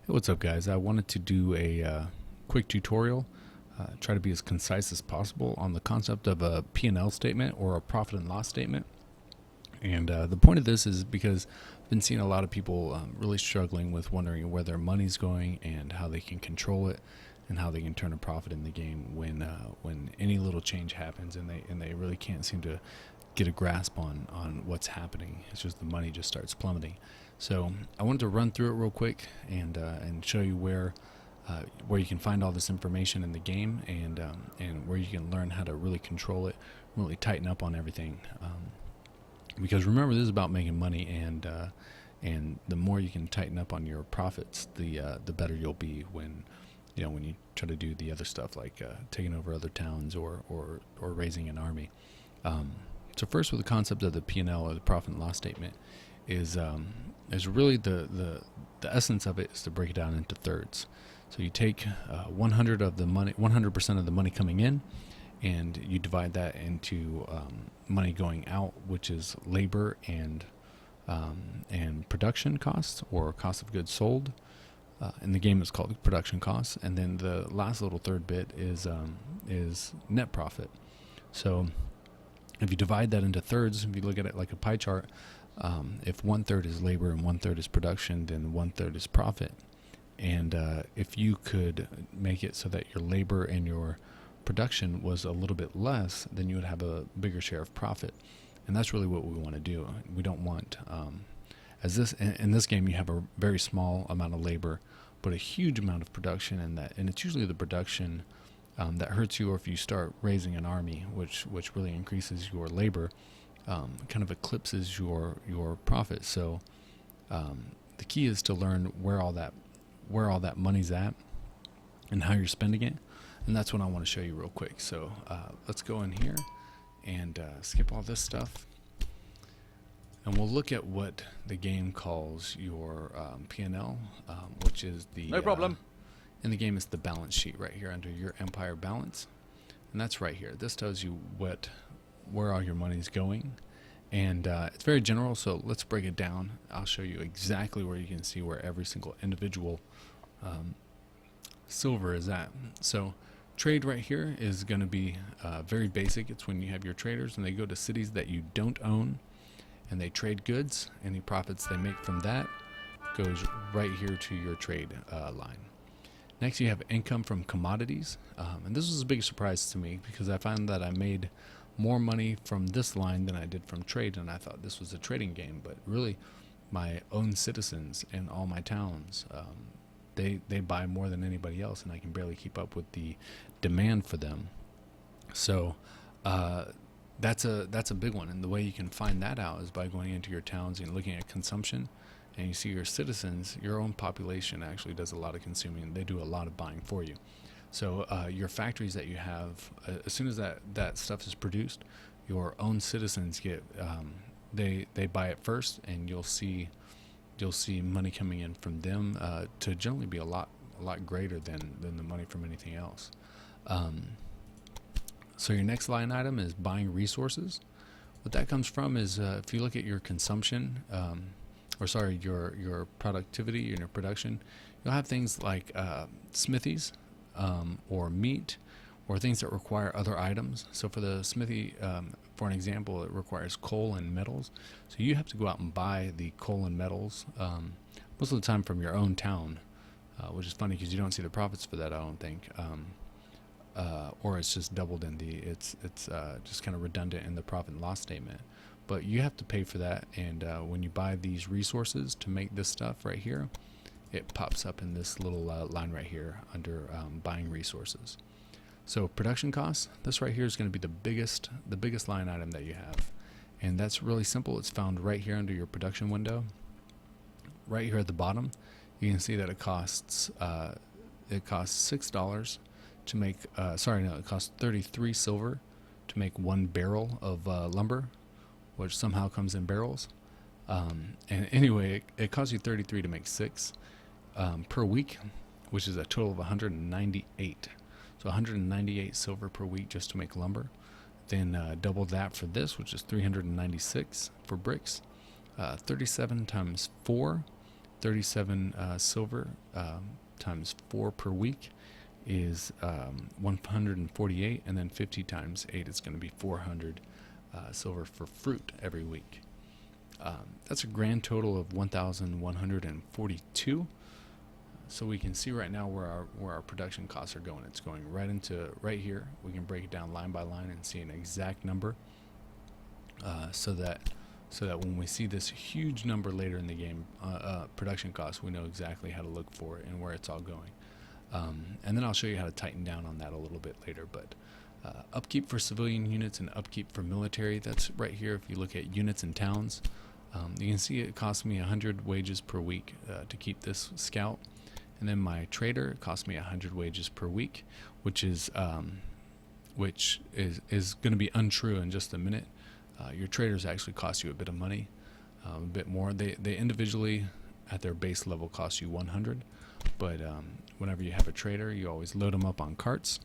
Hey, what's up, guys? I wanted to do a quick tutorial, try to be as concise as possible on the concept of a P&L statement or a profit and loss statement. And the point of this is because I've been seeing a lot of people really struggling with wondering where their money's going and how they can control it and how they can turn a profit in the game when any little change happens and they really can't seem to get a grasp on what's happening. It's just the money just starts plummeting. So I wanted to run through it real quick and show you where you can find all this information in the game and where you can learn how to really control it, really tighten up on everything. Because remember, this is about making money, and the more you can tighten up on your profits, the better you'll be when you try to do the other stuff like taking over other towns or raising an army. So first, with the concept of the P&L or the profit and loss statement, is really the essence of it is to break it down into thirds. So you take 100% of the money coming in, and you divide that into money going out, which is labor and production costs or cost of goods sold. In the game, it's called production costs, and then the last little third bit is net profit. So if you divide that into thirds, if you look at it like a pie chart, if 1/3 is labor and 1/3 is production, then 1/3 is profit. And if you could make it so that your labor and your production was a little bit less, then you would have a bigger share of profit. And that's really what we want to do. We don't want, in this game, you have a very small amount of labor, but a huge amount of production, and it's usually the production that hurts you, or if you start raising an army, which really increases your labor, kind of eclipses your profit. So the key is to learn where all that money's at and how you're spending it, and that's what I want to show you real quick. So let's go in here and skip all this stuff, and we'll look at what the game calls your P&L, which is the No problem. in the game, it's the balance sheet right here under your empire balance, and that's right here. This tells you where all your money's going, and it's very general. So let's break it down. I'll show you exactly where you can see where every single individual silver is at. So trade right here is going to be very basic. It's when you have your traders and they go to cities that you don't own and they trade goods. Any profits they make from that goes right here to your trade line. Next, you have income from commodities, and this was a big surprise to me because I found that I made more money from this line than I did from trade, and I thought this was a trading game. But really, my own citizens in all my towns, they buy more than anybody else, and I can barely keep up with the demand for them. So that's a big one, and the way you can find that out is by going into your towns and looking at consumption. And you see your citizens, your own population actually does a lot of consuming. They do a lot of buying for you. So your factories that you have, as soon as that stuff is produced, your own citizens get they buy it first, and you'll see money coming in from them to generally be a lot greater than the money from anything else. So your next line item is buying resources. What that comes from is if you look at your consumption. Your productivity and your production, you'll have things like smithies or meat or things that require other items. So for the smithy, for an example, it requires coal and metals. So you have to go out and buy the coal and metals most of the time from your own town, which is funny because you don't see the profits for that, I don't think. Or it's just doubled in it's just kind of redundant in the profit and loss statement. But you have to pay for that, and when you buy these resources to make this stuff right here, it pops up in this little line right here under buying resources. So production costs, this right here is going to be the biggest line item that you have, and that's really simple. It's found right here under your production window. Right here at the bottom, you can see that it costs $6 to make. It costs 33 silver to make 1 barrel of lumber, which somehow comes in barrels. And anyway, it costs you 33 to make 6 per week, which is a total of 198. So 198 silver per week just to make lumber. Then double that for this, which is 396 for bricks. 37 times 4 37 silver times 4 per week is 148, and then 50 times 8 is going to be 400 silver for fruit every week. That's a grand total of 1,142. So we can see right now where our production costs are going. It's going right here. We can break it down line by line and see an exact number, so that when we see this huge number later in the game, production costs, we know exactly how to look for it and where it's all going. And then I'll show you how to tighten down on that a little bit later. But upkeep for civilian units and upkeep for military, that's right here. If you look at units and towns, you can see it costs me 100 wages per week to keep this scout. And then my trader cost me 100 wages per week, which is going to be untrue in just a minute. Your traders actually cost you a bit of money, a bit more. They individually at their base level cost you 100, but whenever you have a trader, you always load them up on carts.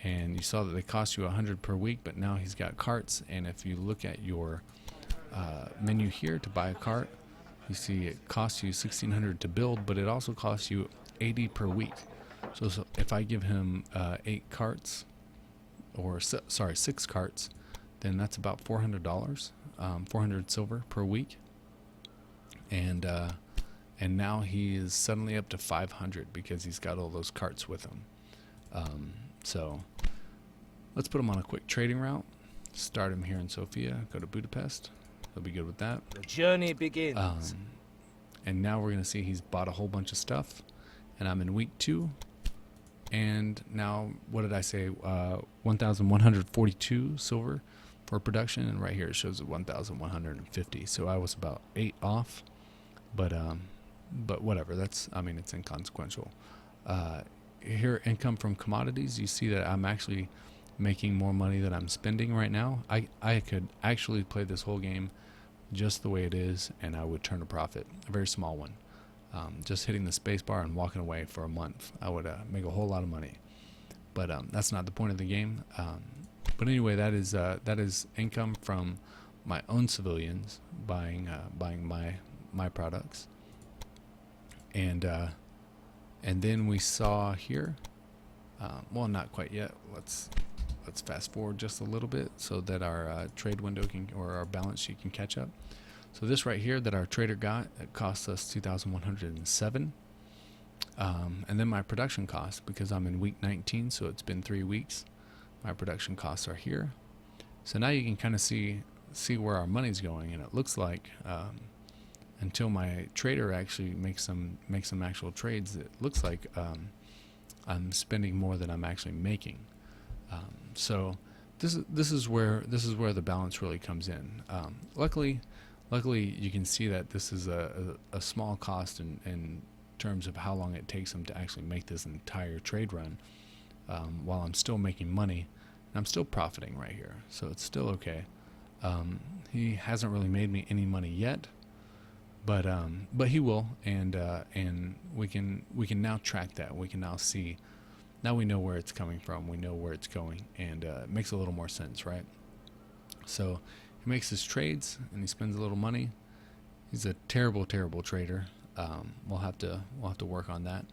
And you saw that they cost you 100 per week, but now he's got carts. And if you look at your menu here to buy a cart, you see it costs you 1,600 to build, but it also costs you 80 per week. So if I give him 8 carts, or 6 carts, then that's about $400, 400 silver per week. And now he is suddenly up to 500 because he's got all those carts with him. So let's put him on a quick trading route. Start him here in Sofia. Go to Budapest. He'll be good with that. The journey begins. And now we're going to see he's bought a whole bunch of stuff. And I'm in week 2. And now, what did I say? 1,142 silver for production. And right here it shows it 1,150. So I was about 8 off. But whatever. It's inconsequential. Here, income from commodities. You see that I'm actually making more money than I'm spending right now. I could actually play this whole game just the way it is, and I would turn a profit, a very small one. Just hitting the space bar and walking away for a month, I would make a whole lot of money. But that's not the point of the game. But anyway, that is income from my own civilians buying my products. And then we saw here, well, not quite yet. Let's fast forward just a little bit so that our trade window or our balance sheet can catch up. So this right here that our trader got, it cost us 2,107. And then my production costs, because I'm in week 19, so it's been 3 weeks, my production costs are here. So now you can kind of see where our money's going, and it looks like until my trader actually makes some actual trades, it looks like I'm spending more than I'm actually making. So this is where the balance really comes in. Luckily you can see that this is a small cost in terms of how long it takes him to actually make this entire trade run, while I'm still making money and I'm still profiting right here. So it's still okay. He hasn't really made me any money yet, but he will, and we can now track that. We can now see. Now we know where it's coming from. We know where it's going, and it makes a little more sense, right? So he makes his trades, and he spends a little money. He's a terrible, terrible trader. We'll have to work on that.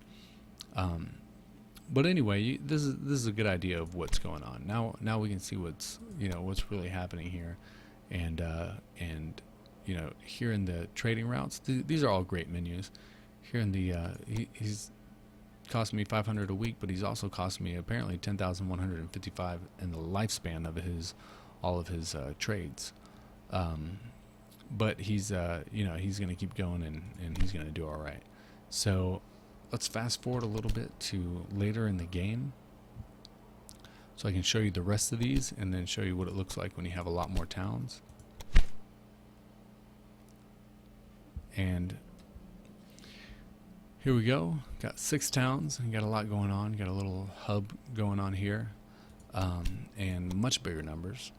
But anyway, this is a good idea of what's going on. Now we can see what's really happening here, and here in the trading routes, these are all great menus. Here in the he's cost me 500 a week, but he's also cost me apparently 10,155 in the lifespan of all of his trades. But he's he's going to keep going, and he's going to do all right. So let's fast forward a little bit to later in the game, so I can show you the rest of these, and then show you what it looks like when you have a lot more towns. And here we go. Got 6 towns and got a lot going on. Got a little hub going on here, and much bigger numbers.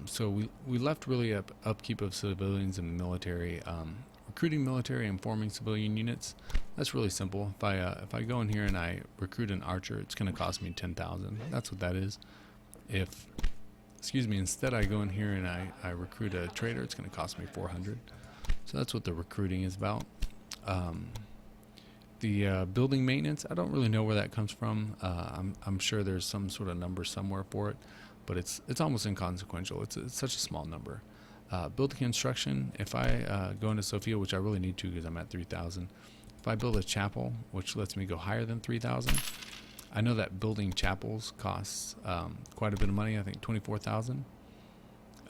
So we left really upkeep of civilians and military, recruiting military and forming civilian units. That's really simple. If I go in here and I recruit an archer, it's going to cost me 10,000. That's what that is. Instead I go in here and I recruit a trader, it's going to cost me 400. So that's what the recruiting is about. Um, the building maintenance, I don't really know where that comes from. I'm sure there's some sort of number somewhere for it, but it's almost inconsequential. It's such a small number. Building construction, if I go into Sophia, which I really need to because I'm at 3,000, if I build a chapel, which lets me go higher than 3,000, I know that building chapels costs quite a bit of money. I think 24,000.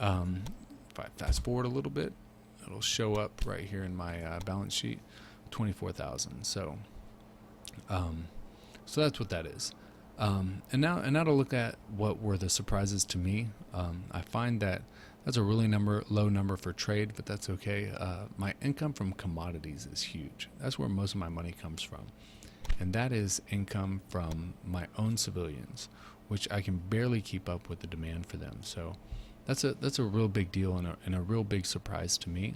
If I fast forward a little bit, it'll show up right here in my balance sheet, 24,000. So that's what that is. And now to look at what were the surprises to me. I find that that's a really low number for trade, but that's okay. My income from commodities is huge. That's where most of my money comes from, and that is income from my own civilians, which I can barely keep up with the demand for them. So that's a real big deal and a real big surprise to me,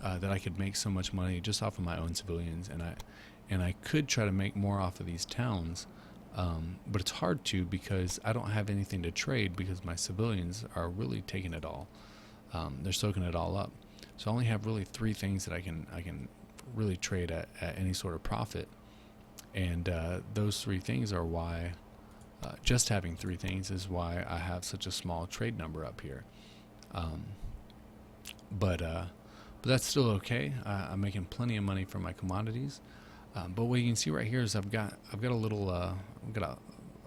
that I could make so much money just off of my own civilians, and I could try to make more off of these towns, but it's hard to because I don't have anything to trade because my civilians are really taking it all. They're soaking it all up. So I only have really 3 things that I can really trade at any sort of profit, and those 3 things are why. Just having 3 things is why I have such a small trade number up here. But that's still okay. I'm making plenty of money from my commodities. But what you can see right here is I've got a little,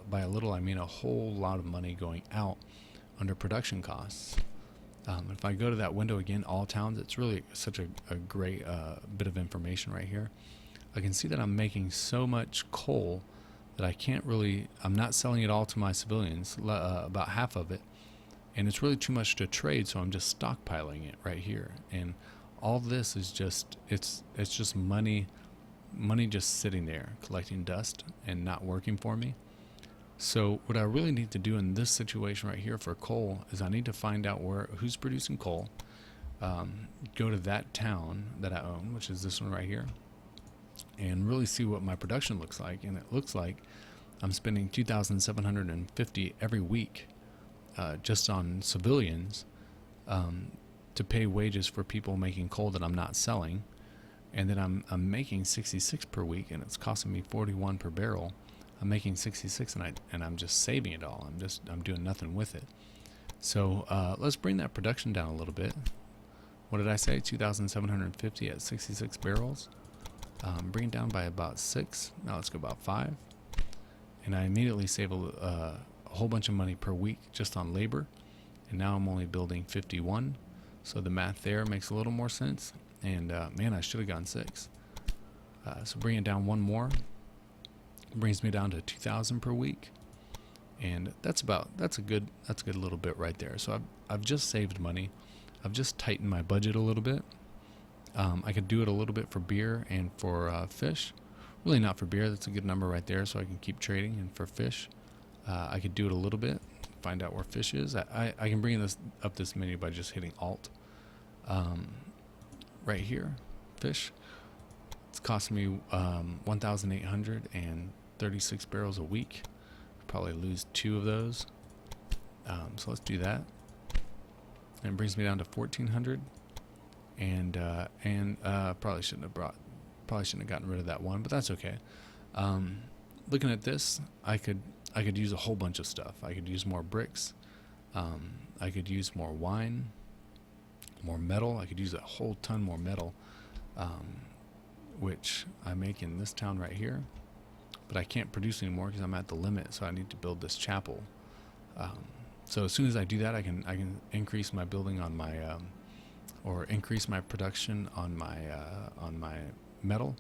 by a little I mean a whole lot of money going out under production costs. If I go to that window again, all towns, it's really such a great bit of information right here. I can see that I'm making so much coal that I'm not selling it all to my civilians, about half of it, and it's really too much to trade, so I'm just stockpiling it right here. And all this is it's just money just sitting there collecting dust and not working for me. So what I really need to do in this situation right here for coal is I need to find out who's producing coal, go to that town that I own, which is this one right here, and really see what my production looks like. And it looks like I'm spending $2,750 every week just on civilians, to pay wages for people making coal that I'm not selling, and then I'm making 66 per week, and it's costing me 41 per barrel. I'm making 66, and I'm just saving it all. I'm doing nothing with it. So let's bring that production down a little bit. What did I say? 2,750 at 66 barrels. Bring it down by about 6. Now let's go about 5. And I immediately save a whole bunch of money per week just on labor. And now I'm only building 51. So the math there makes a little more sense. And man, I should have gone 6. So bring it down one more. Brings me down to 2,000 per week. And that's a good little bit right there. So I've just saved money. I've just tightened my budget a little bit. I could do it a little bit for beer and for fish. Really not for beer. That's a good number right there, so I can keep trading. And for fish, I could do it a little bit. Find out where fish is. I can bring this up this menu by just hitting Alt. Right here, fish. It's costing me 1,836 barrels a week. Probably lose 2 of those. So let's do that. And it brings me down to 1,400. And probably shouldn't have gotten rid of that one, but that's okay. Looking at this, I could use a whole bunch of stuff. I could use more bricks. I could use more wine, more metal. I could use a whole ton more metal, which I make in this town right here. But I can't produce anymore because I'm at the limit, so I need to build this chapel. So as soon as I do that, I can increase my building on my or increase my production on my metal.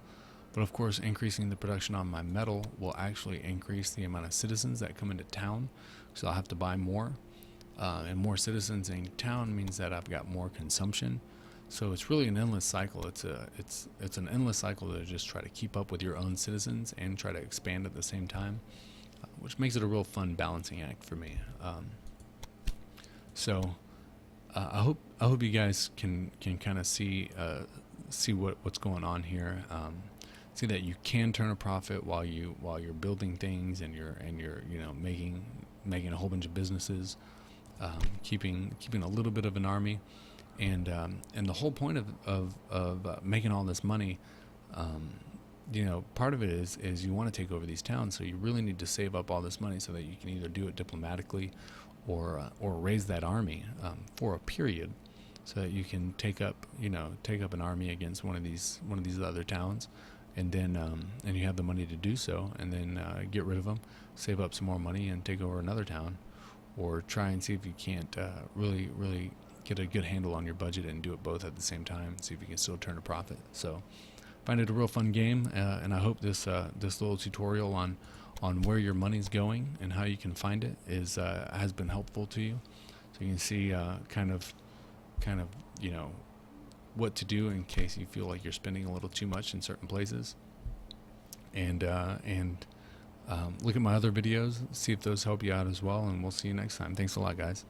But of course, increasing the production on my metal will actually increase the amount of citizens that come into town, so I'll have to buy more. And more citizens in town means that I've got more consumption. So it's really an endless cycle. It's an endless cycle to just try to keep up with your own citizens and try to expand at the same time, which makes it a real fun balancing act for me. I hope you guys can kind of see what's going on here. See that you can turn a profit while you're building things and you're making a whole bunch of businesses, keeping a little bit of an army, And the whole point of making all this money, part of it is you want to take over these towns, so you really need to save up all this money so that you can either do it diplomatically, or raise that army for a period, so that you can take up an army against one of these other towns, and then and you have the money to do so, and then get rid of them, save up some more money, and take over another town, or try and see if you can't really get a good handle on your budget and do it both at the same time, and see if you can still turn a profit. So find it a real fun game, and I hope this little tutorial on where your money's going and how you can find it has been helpful to you, so you can see kind of what to do in case you feel like you're spending a little too much in certain places, and look at my other videos, see if those help you out as well, and we'll see you next time. Thanks a lot, guys.